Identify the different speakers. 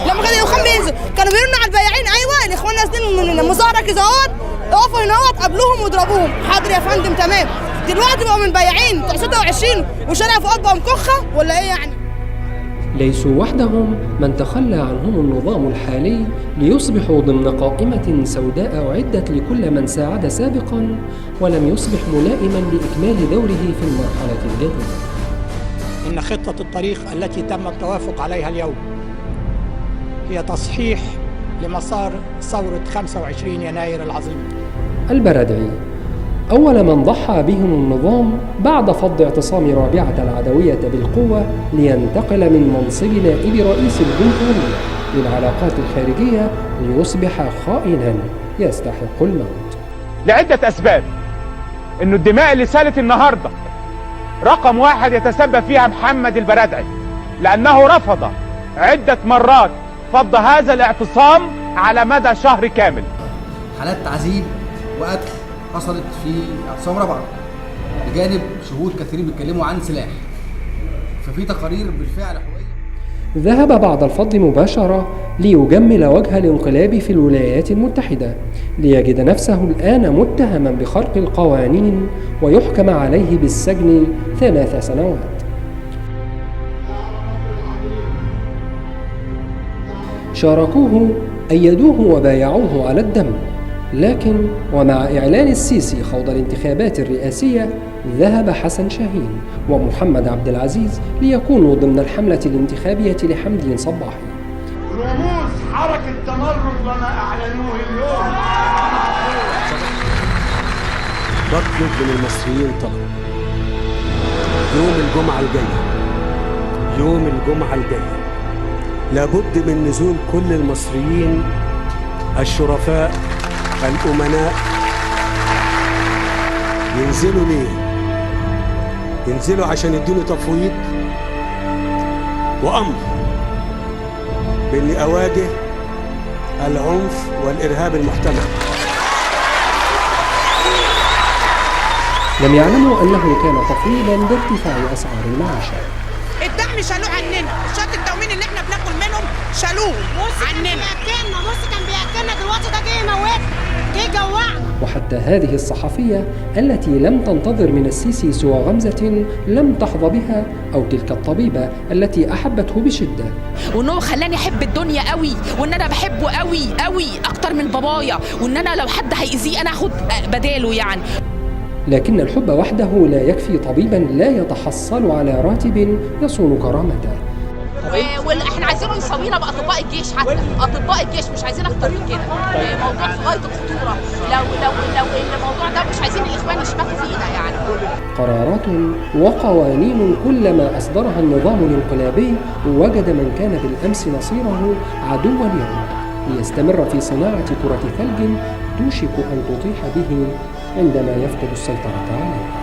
Speaker 1: لما كان الدخان بينزل كانوا بيرنوا على البياعين، ايوه الاخوان نازلين من المظاهره كده اهوت، اقفوا هنا اهوت قابلوهم واضربوهم. حاضر يا فندم تمام. دلوقتي بقوا من بياعين بتوع 26 وشارع فؤاد بقوا مكخه ولا ايه يعني؟
Speaker 2: ليسوا وحدهم من تخلى عنهم النظام الحالي ليصبحوا ضمن قائمة سوداء أعدت لكل من ساعد سابقا ولم يصبح ملائما لإكمال دوره في المرحلة الجديدة.
Speaker 3: إن خطة الطريق التي تم التوافق عليها اليوم هي تصحيح لمسار ثورة 25 يناير العظيم.
Speaker 2: البرادعي أول من ضحى بهم النظام بعد فض اعتصام رابعة العدوية بالقوة لينتقل من منصب نائب رئيس الجمهورية للعلاقات الخارجية ليصبح خائنا يستحق الموت
Speaker 4: لعدة أسباب. إنه الدماء اللي سالت النهاردة رقم واحد يتسبب فيها محمد البرادعي، لأنه رفض عدة مرات فض هذا الاعتصام على مدى شهر كامل.
Speaker 5: حالات تعذيب وقتل حصلت في اعتصام رابعة بجانب شهود كثيرين بيتكلموا عن سلاح، ففي تقارير بالفعل حقيقية.
Speaker 2: ذهب بعد الفض مباشرة ليجمل وجه الانقلاب في الولايات المتحدة ليجد نفسه الآن متهما بخرق القوانين ويحكم عليه بالسجن 3 سنوات. شاركوه أيدوه وبايعوه على الدم، لكن ومع إعلان السيسي خوض الانتخابات الرئاسية ذهب حسن شاهين ومحمد عبد العزيز ليكونوا ضمن الحملة الانتخابية لحمدين صباحي.
Speaker 6: رموز حركة تمرد وما أعلنوه اليوم.
Speaker 7: بطلب من المصريين طلب، يوم الجمعة الجاية لابد من نزول كل المصريين الشرفاء الأمناء. ينزلوا ليه؟ ينزلوا عشان يدوني تفويض وأمر بإني أواجه العنف والإرهاب المحتمل.
Speaker 2: لم يعلموا أنه كان تفويضا بارتفاع أسعار المعيشة.
Speaker 1: الدعم شالوه عننا، شات التومين اللي احنا بناكل منهم شالوه عننا.
Speaker 8: بص كان بياكلنا دلوقتي ده جه يموتنا، جه يجوعنا.
Speaker 2: وحتى هذه الصحفية التي لم تنتظر من السيسي سوى غمزة لم تحظى بها، أو تلك الطبيبة التي أحبته بشدة،
Speaker 9: وإنه خلاني أحب الدنيا قوي، وإن أنا بحبه قوي قوي أكتر من بابايا، وإن أنا لو حد هيأذيه أنا أخد بداله يعني.
Speaker 2: لكن الحب وحده لا يكفي طبيبا لا يتحصل على راتب يصون كرامته.
Speaker 9: واحنا عايزينه يساوينا باطباء الجيش، حتى اطباء الجيش مش عايزين اكتر من كده. موضوع في غايه الخطوره، لو الموضوع ده مش عايزين الاخوان يشمتوا فينا يعني.
Speaker 2: قرارات وقوانين كلما اصدرها النظام الانقلابي وجد من كان بالامس نصيره عدوا اليوم ليستمر في صناعه كره ثلج توشك ان تطيح به عندما يفقد السيطره عليها.